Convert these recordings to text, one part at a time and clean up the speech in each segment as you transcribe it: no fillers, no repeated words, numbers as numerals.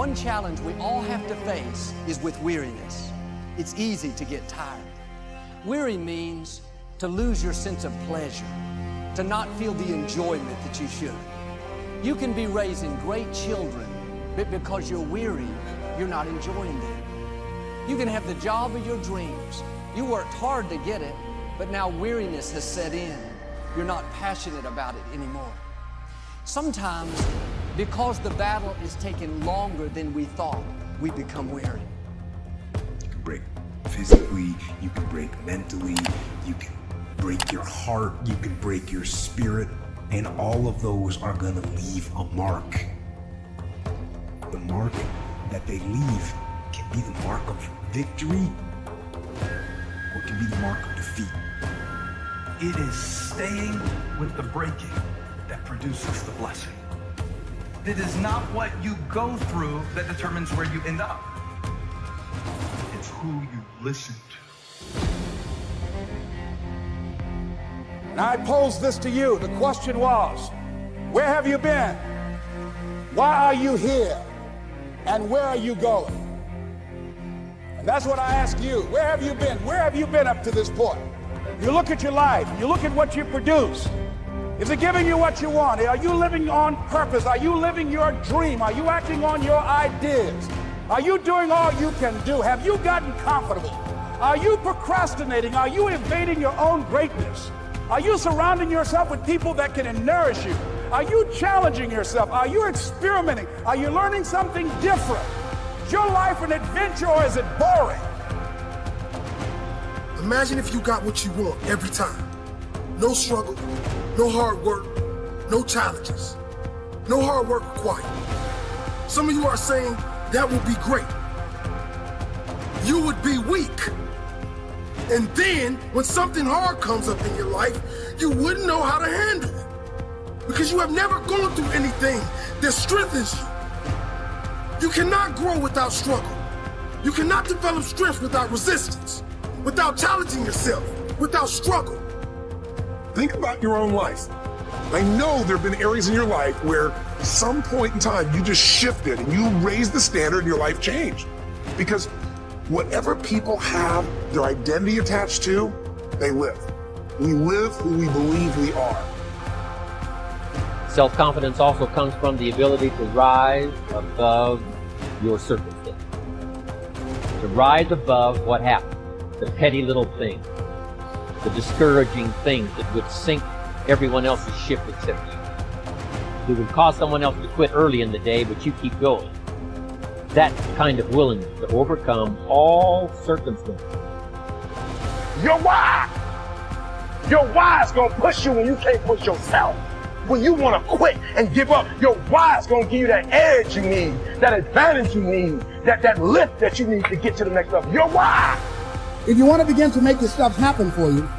One challenge we all have to face is with weariness. It's easy to get tired. Weary means to lose your sense of pleasure, to not feel the enjoyment that you should. You can be raising great children, but because you're weary, you're not enjoying them. You can have the job of your dreams. You worked hard to get it, but now weariness has set in. You're not passionate about it anymore. Sometimes, because the battle is taking longer than we thought, we become weary. You can break physically, you can break mentally, you can break your heart, you can break your spirit, and all of those are going to leave a mark. The mark that they leave can be the mark of victory or it can be the mark of defeat. It is staying with the breaking that produces the blessing. It is not what you go through that determines where you end up. It's who you listen to. And I pose this to you. The question was, where have you been? Why are you here? And where are you going? And that's what I ask you. Where have you been? Where have you been up to this point? You look at your life. You look at what you produce. Is it giving you what you want? Are you living on purpose? Are you living your dream? Are you acting on your ideas? Are you doing all you can do? Have you gotten comfortable? Are you procrastinating? Are you evading your own greatness? Are you surrounding yourself with people that can nourish you? Are you challenging yourself? Are you experimenting? Are you learning something different? Is your life an adventure or is it boring? Imagine if you got what you want every time. No struggle, no hard work, no challenges, no hard work required. Some of you are saying that would be great. You would be weak. And then when something hard comes up in your life, you wouldn't know how to handle it. Because you have never gone through anything that strengthens you. You cannot grow without struggle. You cannot develop strength without resistance, without challenging yourself, without struggle. Think about your own life. I know there have been areas in your life where some point in time you just shifted and you raised the standard and your life changed. Because whatever people have their identity attached to, they live. We live who we believe we are. Self-confidence also comes from the ability to rise above your circumstance. To rise above what happened, the petty little things, the discouraging things that would sink everyone else's ship except you. It would cause someone else to quit early in the day, but you keep going. That kind of willingness to overcome all circumstances. Your why is gonna push you when you can't push yourself. When you wanna quit and give up, your why is gonna give you that edge you need, that advantage you need, that lift that you need to get to the next level. Your why. If you want to begin to make this stuff happen for you,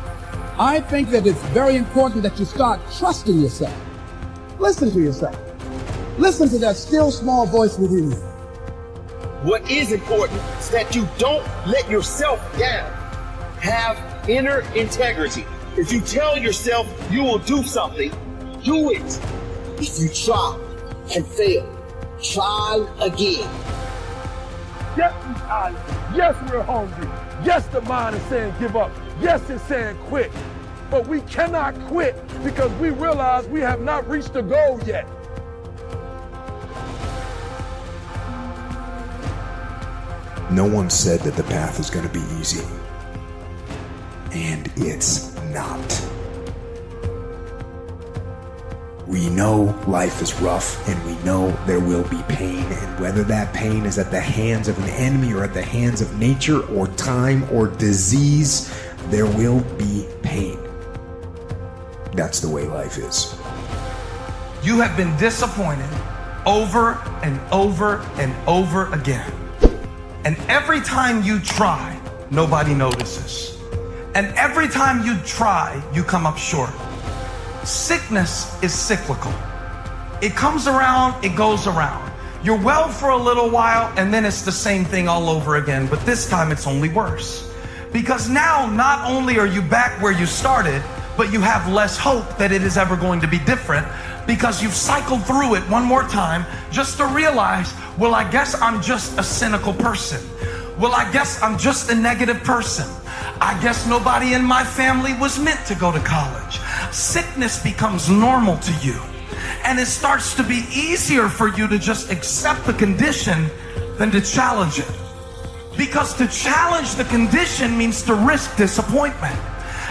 I think that it's very important that you start trusting yourself. Listen to yourself. Listen to that still small voice within you. What is important is that you don't let yourself down. Have inner integrity. If you tell yourself you will do something, do it. If you try and fail, try again. Yes, we're tired. Yes, we're hungry. Yes, the mind is saying give up. Yes, it's saying quit. But we cannot quit because we realize we have not reached the goal yet. No one said that the path is going to be easy. And it's not. We know life is rough and we know there will be pain, and whether that pain is at the hands of an enemy or at the hands of nature or time or disease, there will be pain. That's the way life is. You have been disappointed over and over and over again. And every time you try, nobody notices. And every time you try, you come up short. Sickness is cyclical. It comes around, it goes around. You're well for a little while, and then it's the same thing all over again, but this time it's only worse. Because now, not only are you back where you started, but you have less hope that it is ever going to be different, because you've cycled through it one more time just to realize, well, I guess I'm just a cynical person. Well, I guess I'm just a negative person. I guess nobody in my family was meant to go to college. Sickness becomes normal to you, and it starts to be easier for you to just accept the condition than to challenge it. Because to challenge the condition means to risk disappointment.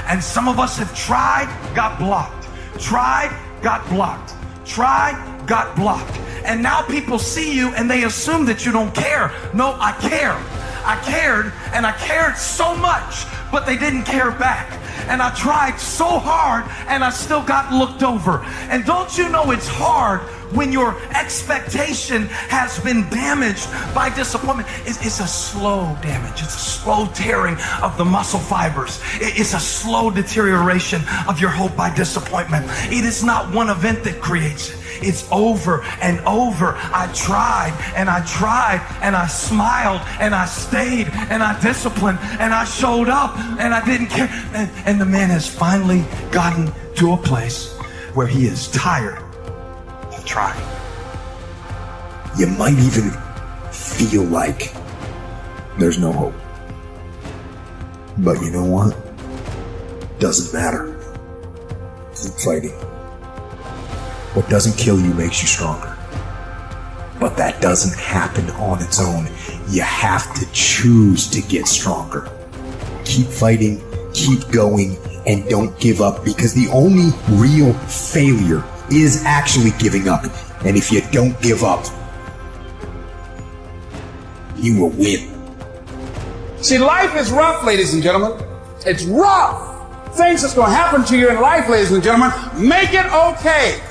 And some of us have tried, got blocked. Tried, got blocked. Tried, got blocked. And now people see you and they assume that you don't care. No, I care. I cared, and I cared so much, but they didn't care back. And I tried so hard, and I still got looked over. And don't you know it's hard when your expectation has been damaged by disappointment? It's a slow damage. It's a slow tearing of the muscle fibers. It's a slow deterioration of your hope by disappointment. It is not one event that creates it. It's over and over. I tried and I tried and I smiled and I stayed and I disciplined and I showed up and I didn't care. And the man has finally gotten to a place where he is tired of trying. You might even feel like there's no hope. But you know what? Doesn't matter. Keep fighting. What doesn't kill you makes you stronger. But that doesn't happen on its own. You have to choose to get stronger. Keep fighting, keep going, and don't give up, because the only real failure is actually giving up. And if you don't give up, you will win. See, life is rough, ladies and gentlemen. It's rough. Things that's going to happen to you in life, ladies and gentlemen, make it okay.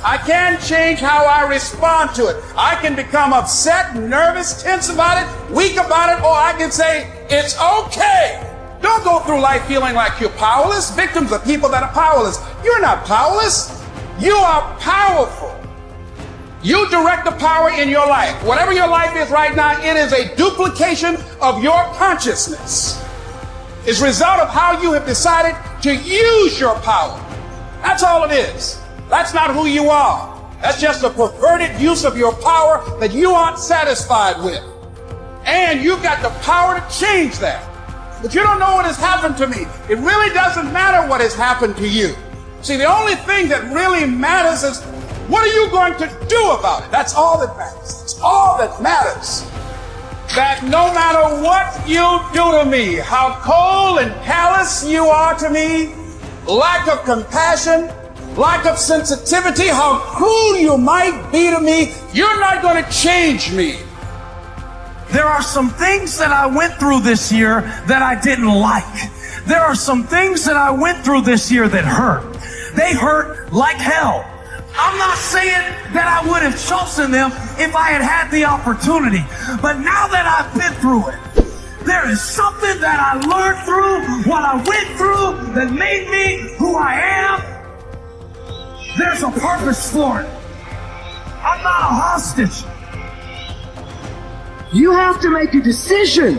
I can change how I respond to it. I can become upset, nervous, tense about it, weak about it, or I can say, it's okay. Don't go through life feeling like you're powerless. Victims are people that are powerless. You're not powerless. You are powerful. You direct the power in your life. Whatever your life is right now, it is a duplication of your consciousness. It's a result of how you have decided to use your power. That's all it is. That's not who you are. That's just a perverted use of your power that you aren't satisfied with. And you've got the power to change that. But you don't know what has happened to me. It really doesn't matter what has happened to you. See, the only thing that really matters is, what are you going to do about it? That's all that matters. That's all that matters. That no matter what you do to me, how cold and callous you are to me, lack of compassion, lack of sensitivity, how cruel you might be to me, you're not going to change me. There are some things that I went through this year that I didn't like. There are some things that I went through this year that hurt. They hurt like hell. I'm not saying that I would have chosen them if I had had the opportunity. But now that I've been through it, there is something that I learned through what I went through that made me who I am. There's a purpose for it. I'm not a hostage. You have to make a decision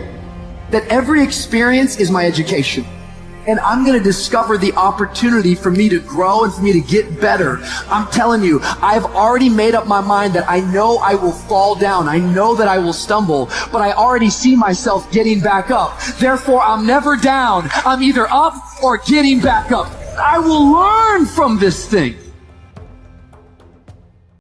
that every experience is my education. And I'm going to discover the opportunity for me to grow and for me to get better. I'm telling you, I've already made up my mind that I know I will fall down. I know that I will stumble, but I already see myself getting back up. Therefore, I'm never down. I'm either up or getting back up. I will learn from this thing.